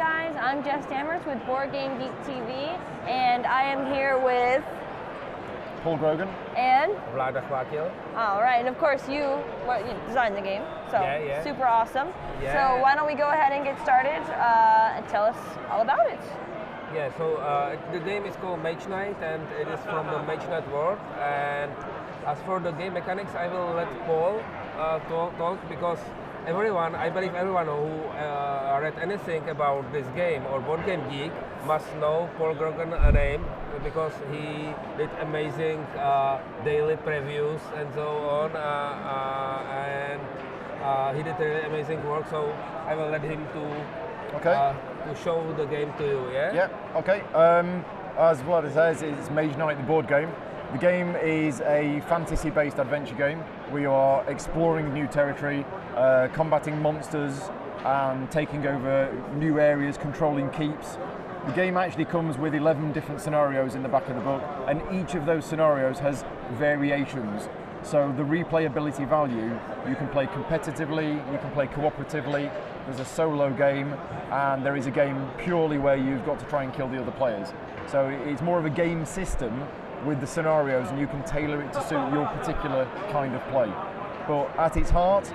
guys, I'm Jess Dammers with BoardGameGeek TV, and I am here with Paul Grogan and Vlada Chvátil. All right, and of course you designed the game, so super awesome. So why don't we go ahead and get started and tell us all about it. Yeah, so the game is called Mage Knight, and it is from the Mage Knight world. And as for the game mechanics, I will let Paul talk, because I believe everyone who read anything about this game or BoardGameGeek must know Paul Grogan name, because he did amazing daily previews and so on, and he did really amazing work. So I will let him to show the game to you. Yeah. Okay. As Vlad says, it's Mage Knight, the board game. The game is a fantasy-based adventure game. We are exploring new territory, combating monsters, and taking over new areas, controlling keeps. The game actually comes with 11 different scenarios in the back of the book, and each of those scenarios has variations. So the replayability value, you can play competitively, you can play cooperatively, there's a solo game, and there is a game purely where you've got to try and kill the other players. So it's more of a game system with the scenarios, and you can tailor it to suit your particular kind of play. But at its heart,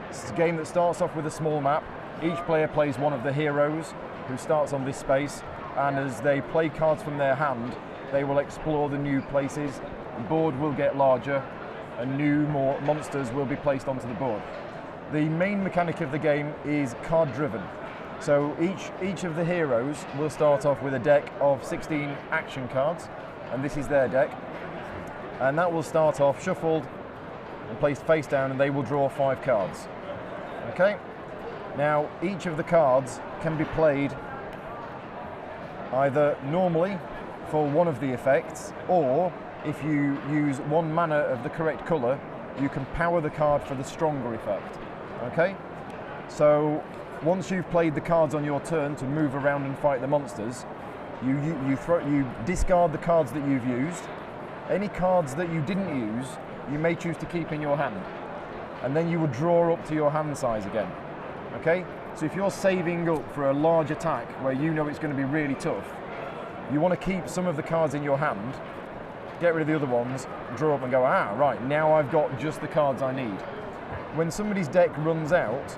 it's a game that starts off with a small map. Each player plays one of the heroes who starts on this space, and as they play cards from their hand, they will explore the new places. The board will get larger, and more monsters will be placed onto the board. The main mechanic of the game is card driven. So each of the heroes will start off with a deck of 16 action cards, and this is their deck, and that will start off shuffled and placed face down, and they will draw 5 cards. Okay? Now each of the cards can be played either normally for one of the effects, or if you use 1 mana of the correct colour, you can power the card for the stronger effect. Okay? So once you've played the cards on your turn to move around and fight the monsters, you discard the cards that you've used. Any cards that you didn't use, you may choose to keep in your hand, and then you will draw up to your hand size again. Okay? So if you're saving up for a large attack where you know it's going to be really tough, you want to keep some of the cards in your hand, get rid of the other ones, draw up and go, right, now I've got just the cards I need. When somebody's deck runs out,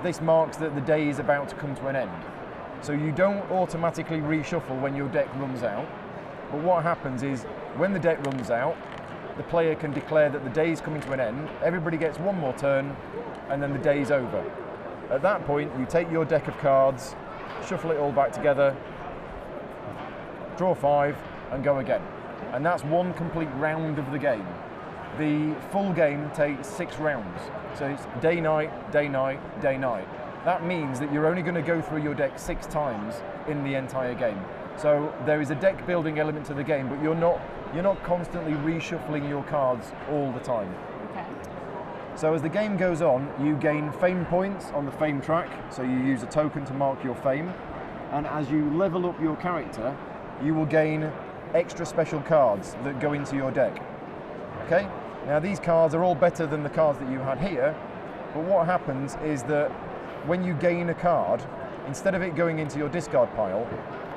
this marks that the day is about to come to an end. So you don't automatically reshuffle when your deck runs out, but what happens is when the deck runs out, the player can declare that the day is coming to an end, everybody gets 1 more turn, and then the day's over. At that point, you take your deck of cards, shuffle it all back together, draw 5, and go again. And that's 1 complete round of the game. The full game takes 6 rounds. So it's day, night, day, night, day, night. That means that you're only going to go through your deck 6 times in the entire game. So there is a deck building element to the game, but you're not constantly reshuffling your cards all the time. Okay. So as the game goes on, you gain fame points on the fame track. So you use a token to mark your fame. And as you level up your character, you will gain extra special cards that go into your deck. Okay? Now these cards are all better than the cards that you had here, but what happens is that when you gain a card, instead of it going into your discard pile,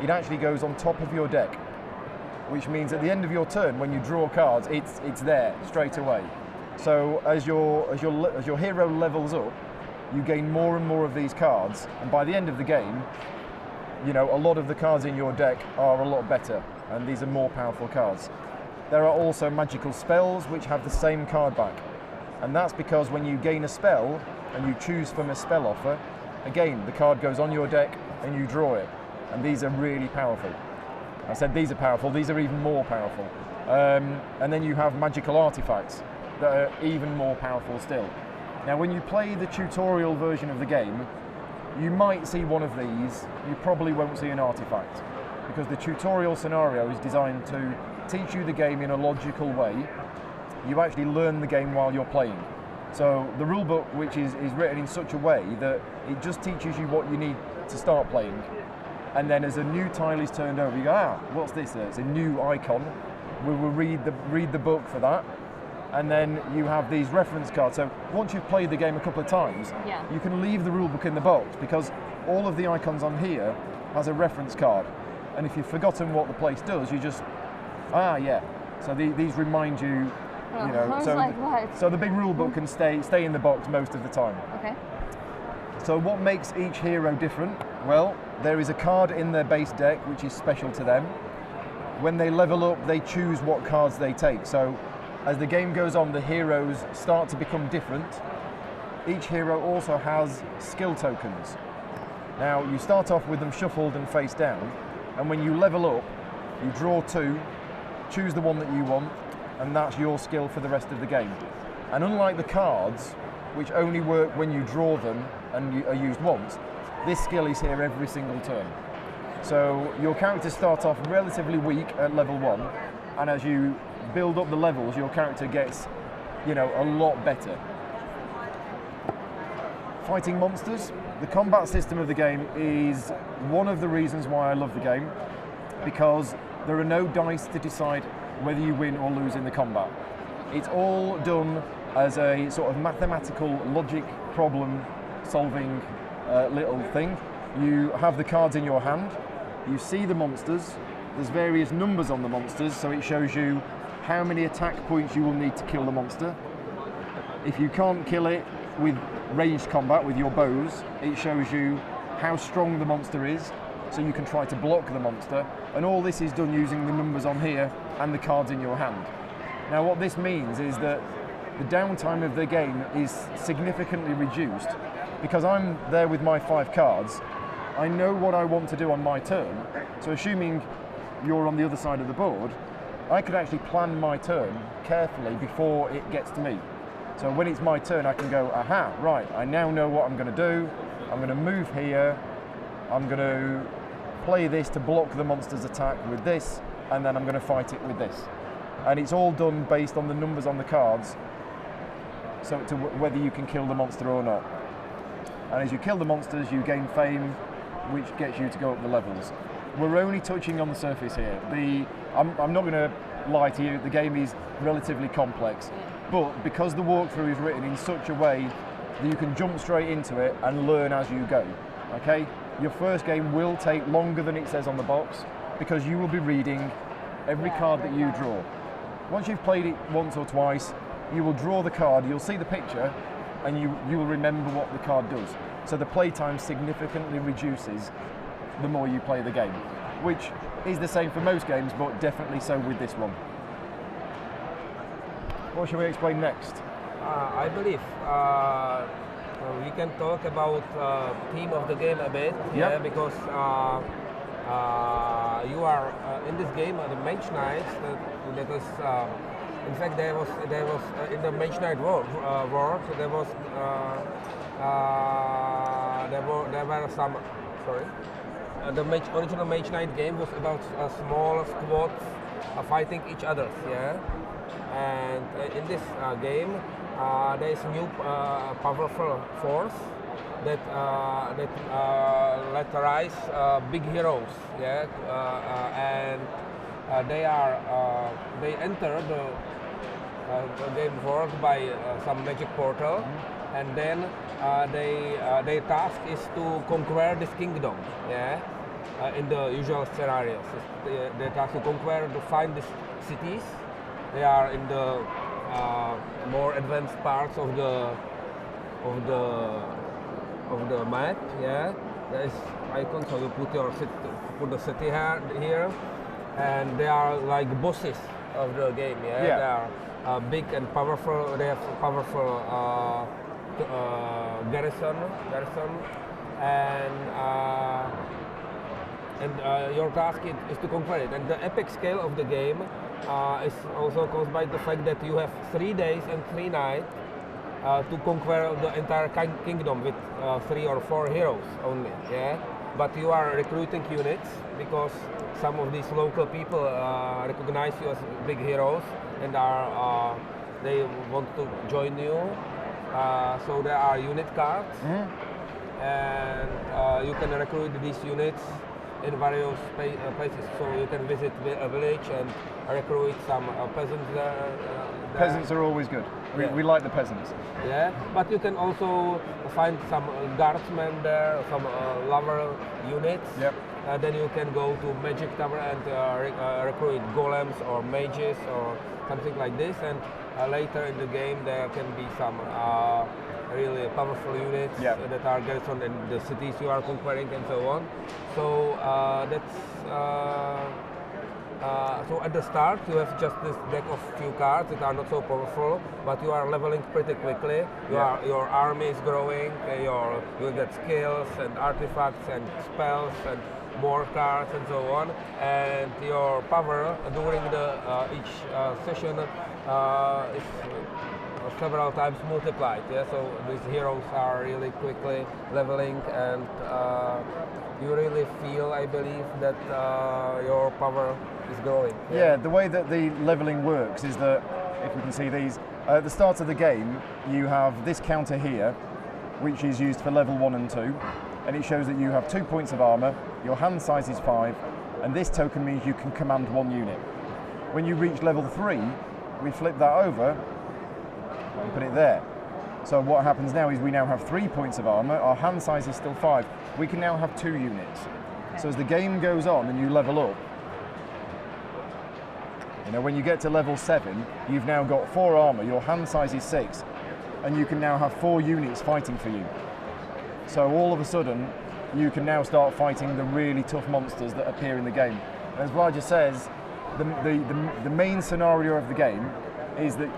it actually goes on top of your deck, which means at the end of your turn, when you draw cards, it's there straight away. So as your hero levels up, you gain more and more of these cards, and by the end of the game, a lot of the cards in your deck are a lot better, and these are more powerful cards. There are also magical spells which have the same card back, and that's because when you gain a spell and you choose from a spell offer, again the card goes on your deck and you draw it, and these are really powerful. I said these are powerful, these are even more powerful. And then you have magical artifacts that are even more powerful still. Now when you play the tutorial version of the game, you might see one of these, you probably won't see an artifact, because the tutorial scenario is designed to teach you the game in a logical way. You actually learn the game while you're playing. So the rulebook, which is written in such a way that it just teaches you what you need to start playing, and then as a new tile is turned over, you go, what's this? It's a new icon. We will read the book for that, and then you have these reference cards. So once you've played the game a couple of times, you can leave the rulebook in the box, because all of the icons on here has a reference card. And if you've forgotten what the place does, you just, yeah. So these remind you, you know, so the big rule book can stay in the box most of the time. Okay. So what makes each hero different? Well, there is a card in their base deck which is special to them. When they level up, they choose what cards they take. So as the game goes on, the heroes start to become different. Each hero also has skill tokens. Now, you start off with them shuffled and face down, and when you level up, you draw 2, choose the one that you want, and that's your skill for the rest of the game. And unlike the cards, which only work when you draw them and are used once, this skill is here every single turn. So your characters start off relatively weak at level 1, and as you build up the levels, your character gets, you know, a lot better. Fighting monsters. The combat system of the game is one of the reasons why I love the game, because there are no dice to decide whether you win or lose in the combat. It's all done as a sort of mathematical logic problem solving little thing. You have the cards in your hand, you see the monsters, there's various numbers on the monsters, so it shows you how many attack points you will need to kill the monster. If you can't kill it with ranged combat with your bows, it shows you how strong the monster is, so you can try to block the monster, and all this is done using the numbers on here and the cards in your hand. Now what this means is that the downtime of the game is significantly reduced, because I'm there with my 5 cards. I know what I want to do on my turn, so assuming you're on the other side of the board, I could actually plan my turn carefully before it gets to me. So when it's my turn, I can go, aha, right, I now know what I'm going to do. I'm going to move here, I'm going to play this to block the monster's attack with this, and then I'm going to fight it with this. And it's all done based on the numbers on the cards, so to whether you can kill the monster or not. And as you kill the monsters, you gain fame, which gets you to go up the levels. We're only touching on the surface here. I'm not going to lie to you, the game is relatively complex, but because the walkthrough is written in such a way that you can jump straight into it and learn as you go, okay? Your first game will take longer than it says on the box, because you will be reading every card that you draw. Once you've played it once or twice, you will draw the card, you'll see the picture, and you will remember what the card does. So the playtime significantly reduces the more you play the game, which is the same for most games, but definitely so with this one. What shall we explain next? I believe we can talk about theme of the game a bit, yeah, because you are in this game the Mage Knights. That is, in fact, there was in the Mage Knight world there were some. Sorry. The original Mage Knight game was about small squads fighting each other, yeah. And in this game, there is a new powerful force that let rise big heroes, yeah. And they enter the game world by some magic portal. And then their task is to conquer this kingdom, yeah, in the usual scenarios. Their task to conquer, to find these cities. They are in the more advanced parts of the map, yeah. There is icon, so you put the city here, and they are like bosses of the game, yeah. They are big and powerful. They have powerful. Garrison, and your task is to conquer it. And the epic scale of the game is also caused by the fact that you have 3 days and 3 nights to conquer the entire kingdom with 3 or 4 heroes only. Yeah, but you are recruiting units because some of these local people recognize you as big heroes and they want to join you. So there are unit cards, and you can recruit these units in various places. So you can visit a village and recruit some peasants Peasants are always good. We like the peasants. Yeah, but you can also find some guardsmen there, some lover units. Yep. Then you can go to Magic Tower and recruit golems or mages or something like this. And later in the game there can be some really powerful units that are garrisoned in the cities you are conquering and so on. So so at the start you have just this deck of few cards that are not so powerful, but you are leveling pretty quickly. Your army is growing, you get skills and artifacts and spells and more cards and so on, and your power during each session is several times multiplied. Yeah, so these heroes are really quickly leveling, and you really feel, I believe, that your power is growing. Yeah, the way that the leveling works is that, if we can see these, at the start of the game, you have this counter here, which is used for level 1 and 2, and it shows that you have 2 points of armor, your hand size is 5, and this token means you can command 1 unit. When you reach level 3, we flip that over and put it there. So what happens now is we now have 3 points of armor, our hand size is still 5. We can now have 2 units. So as the game goes on and you level up, when you get to level 7, you've now got 4 armor, your hand size is 6, and you can now have 4 units fighting for you. So all of a sudden, you can now start fighting the really tough monsters that appear in the game. And as Roger says, the main scenario of the game is that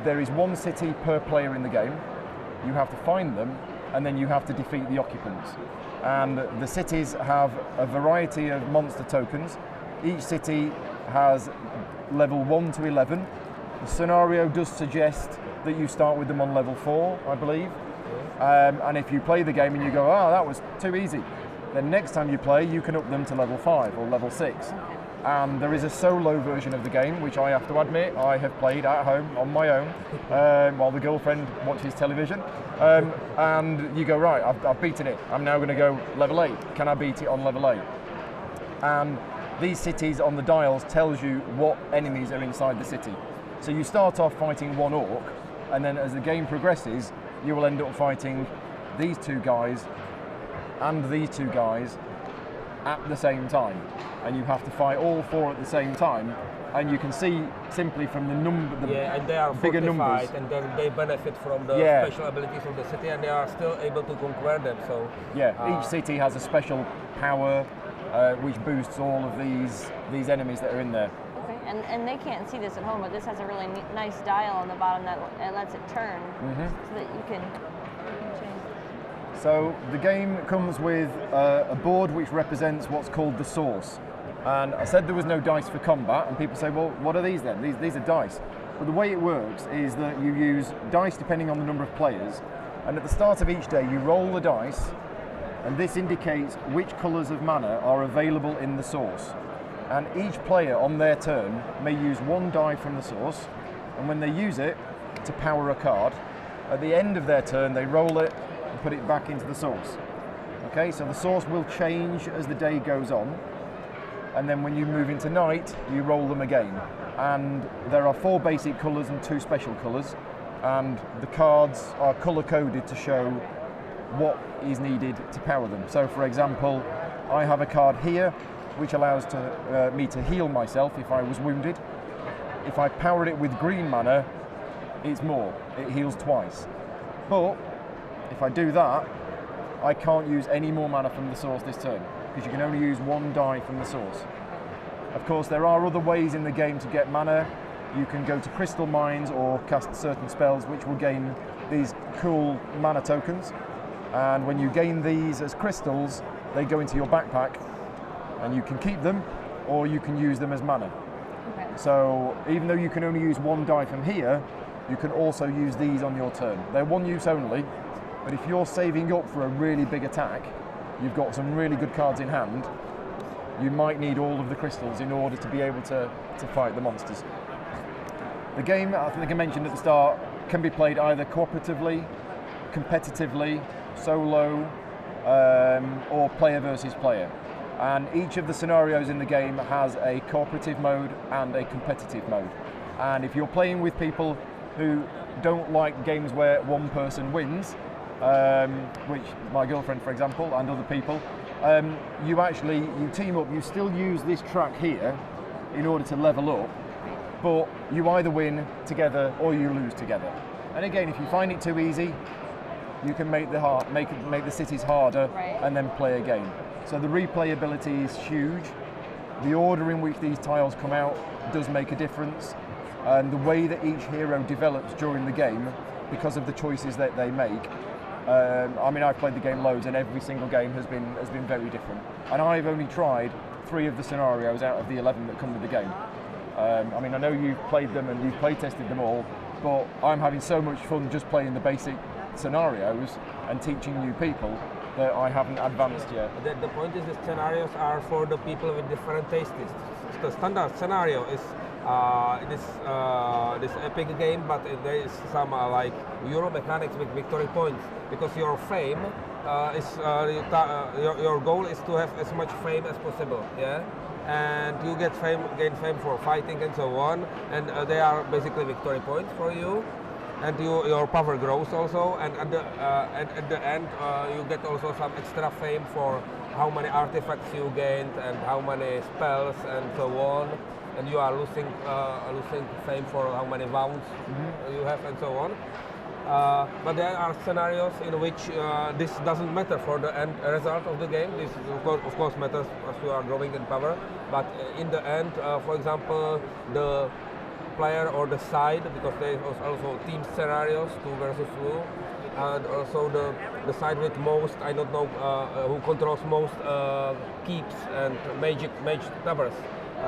there is 1 city per player in the game. You have to find them, and then you have to defeat the occupants. And the cities have a variety of monster tokens. Each city has level 1 to 11. The scenario does suggest that you start with them on level 4, I believe. And if you play the game and you go, that was too easy, then next time you play, you can up them to level 5 or level 6. And there is a solo version of the game, which I have to admit, I have played at home on my own, while the girlfriend watches television. And you go, right, I've beaten it. I'm now going to go level 8. Can I beat it on level 8? And these cities on the dials tells you what enemies are inside the city. So you start off fighting 1 orc, and then as the game progresses, you will end up fighting these 2 guys and these 2 guys at the same time. And you have to fight all 4 at the same time, and you can see simply from the number, and they are bigger numbers, and then they benefit from the special abilities of the city, and they are still able to conquer them. So each city has a special power which boosts all of these enemies that are in there. Okay, and they can't see this at home, but this has a really nice dial on the bottom that lets it turn so that you can change. So the game comes with a board which represents what's called the source. And I said there was no dice for combat, and people say, well, what are these then? These are dice. But the way it works is that you use dice depending on the number of players, and at the start of each day you roll the dice, and this indicates which colours of mana are available in the source. And each player on their turn may use 1 die from the source, and when they use it to power a card, at the end of their turn they roll it and put it back into the source. Okay, so the source will change as the day goes on, and then when you move into night, you roll them again. And there are 4 basic colours and 2 special colours, and the cards are colour-coded to show what is needed to power them. So for example, I have a card here which allows me to heal myself if I was wounded. If I power it with green mana, it's more, it heals twice. But if I do that, I can't use any more mana from the source this turn, because you can only use 1 die from the source. Of course, there are other ways in the game to get mana. You can go to crystal mines or cast certain spells which will gain these cool mana tokens. And when you gain these as crystals, they go into your backpack, and you can keep them, or you can use them as mana. Okay. So even though you can only use 1 die from here, you can also use these on your turn. They're 1 use only, but if you're saving up for a really big attack, you've got some really good cards in hand, you might need all of the crystals in order to be able to fight the monsters. The game, I think I mentioned at the start, can be played either cooperatively, competitively, solo, or player versus player. And each of the scenarios in the game has a cooperative mode and a competitive mode. And if you're playing with people who don't like games where one person wins, which my girlfriend, for example, and other people, you team up, you still use this track here in order to level up, but you either win together or you lose together. And again, if you find it too easy, you can make the cities harder, right, and then play again. So the replayability is huge. The order in which these tiles come out does make a difference, and the way that each hero develops during the game because of the choices that they make. I mean, I've played the game loads, and every single game has been very different. And I've only tried 3 of the scenarios out of the 11 that come with the game. I mean, I know you've played them and you've play tested them all, but I'm having so much fun just playing the basic scenarios and teaching new people that I haven't advanced yet. The point is, the scenarios are for the people with different tastes. The standard scenario is this epic game, but there is some like Euro mechanics with victory points, because your fame your goal is to have as much fame as possible, yeah, and you gain fame for fighting and so on, and they are basically victory points for you. And your power grows also, and at the end you get also some extra fame for how many artifacts you gained and how many spells and so on. And you are losing fame for how many wounds you have and so on. But there are scenarios in which this doesn't matter for the end result of the game. This of course matters as you are growing in power. But in the end, for example, the player or the side, because there is also team scenarios, 2 versus 2, and also the side with most, I don't know who controls most keeps and mage towers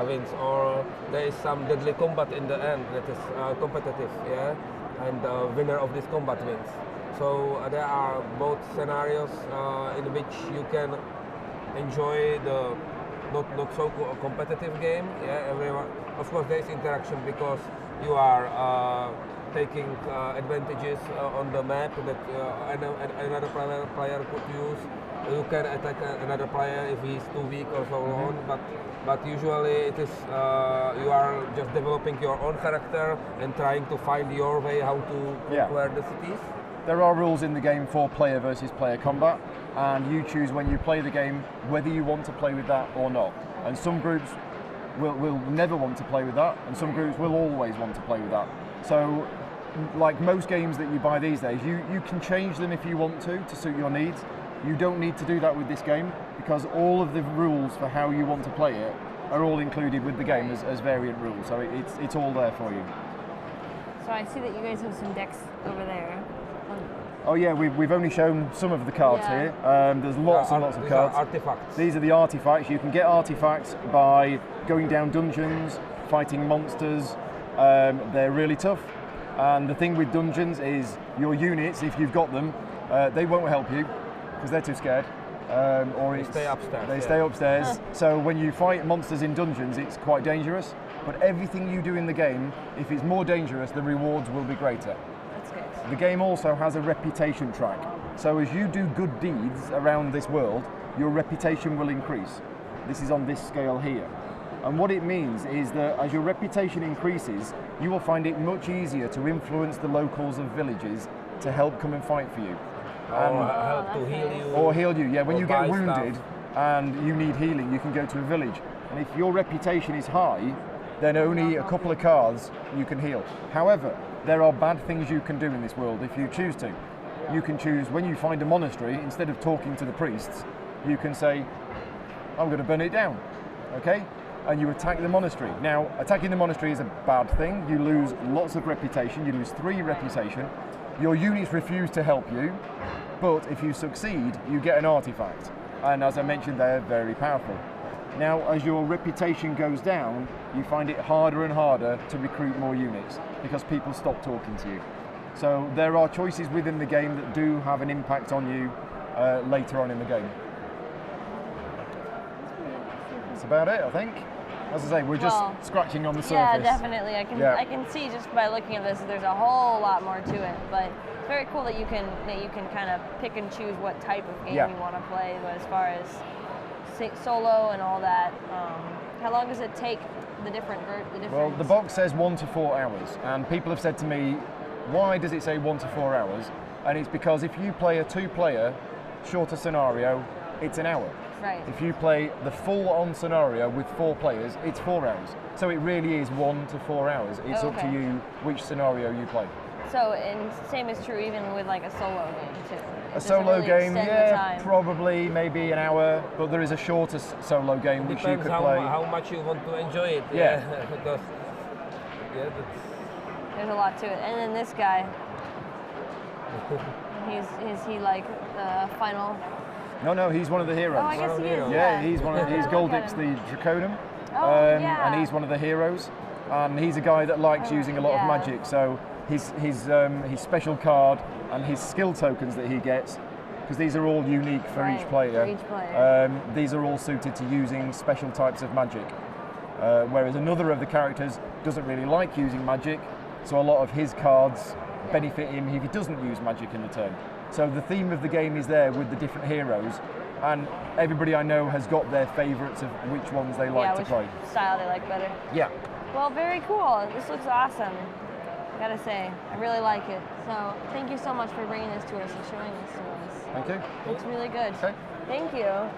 wins, or there is some deadly combat in the end that is competitive, yeah, and the winner of this combat wins. So there are both scenarios in which you can enjoy the not so competitive game, yeah. Everyone, of course, there is interaction because you are taking advantages on the map that another player could use. You can attack another player if he's too weak or so on, but usually it is you are just developing your own character and trying to find your way how to conquer the cities. There are rules in the game for player versus player combat, and you choose when you play the game whether you want to play with that or not. And some groups will never want to play with that, and some groups will always want to play with that. So, like most games that you buy these days, you can change them if you want to suit your needs. You don't need to do that with this game, because all of the rules for how you want to play it are all included with the game as variant rules. So it's all there for you. So I see that you guys have some decks over there. Oh yeah, we've only shown some of the cards here. There's lots and lots of cards. These are artifacts. These are the artifacts. You can get artifacts by going down dungeons, fighting monsters. They're really tough. And the thing with dungeons is your units, if you've got them, they won't help you because they're too scared. Or they stay upstairs. They stay upstairs. So when you fight monsters in dungeons, it's quite dangerous. But everything you do in the game, if it's more dangerous, the rewards will be greater. The game also has a reputation track. So as you do good deeds around this world, your reputation will increase. This is on this scale here. And what it means is that as your reputation increases, you will find it much easier to influence the locals of villages to help come and fight for you. Or help to heal you. Or heal you, yeah. When you get wounded stuff and you need healing, you can go to a village. And if your reputation is high, then only a couple of cards you can heal. However, there are bad things you can do in this world if you choose to. You can choose, when you find a monastery, instead of talking to the priests, you can say, I'm going to burn it down, okay? And you attack the monastery. Now, attacking the monastery is a bad thing. You lose lots of reputation. You lose 3 reputation. Your units refuse to help you, but if you succeed, you get an artifact. And as I mentioned, they're very powerful. Now, as your reputation goes down, you find it harder and harder to recruit more units because people stop talking to you. So there are choices within the game that do have an impact on you later on in the game. That's about it, I think. As I say, we're just scratching on the surface. Yeah, definitely. I can see just by looking at this, there's a whole lot more to it. But it's very cool that you can kind of pick and choose what type of game you want to play. But as far as solo and all that, How long does it take the different? Well, the box says 1 to 4 hours, and people have said to me, why does it say 1 to 4 hours? And it's because if you play a 2-player shorter scenario, it's an hour. Right. If you play the full-on scenario with 4 players, it's 4 hours. So it really is 1 to 4 hours. It's up to you which scenario you play. So, and same is true even with like a solo game too. A solo game, yeah, probably maybe an hour, but there is a shorter solo game which you could play. How much you want to enjoy it. Yeah. Because there's a lot to it. And then this guy, is he like the final? No, he's one of the heroes. Oh, I guess he is. Yeah, he's Goldix the Draconum, and he's one of the heroes. And he's a guy that likes using a lot of magic. So his special card and his skill tokens that he gets, because these are all unique for each player. These are all suited to using special types of magic. Whereas another of the characters doesn't really like using magic, so a lot of his cards benefit him if he doesn't use magic in the turn. So the theme of the game is there with the different heroes, and everybody I know has got their favourites of which ones they like to play. Which style they like better. Yeah. Well, very cool. This looks awesome. I gotta say, I really like it. So thank you so much for bringing this to us and showing this to us. Thank you. Looks really good. Okay. Thank you.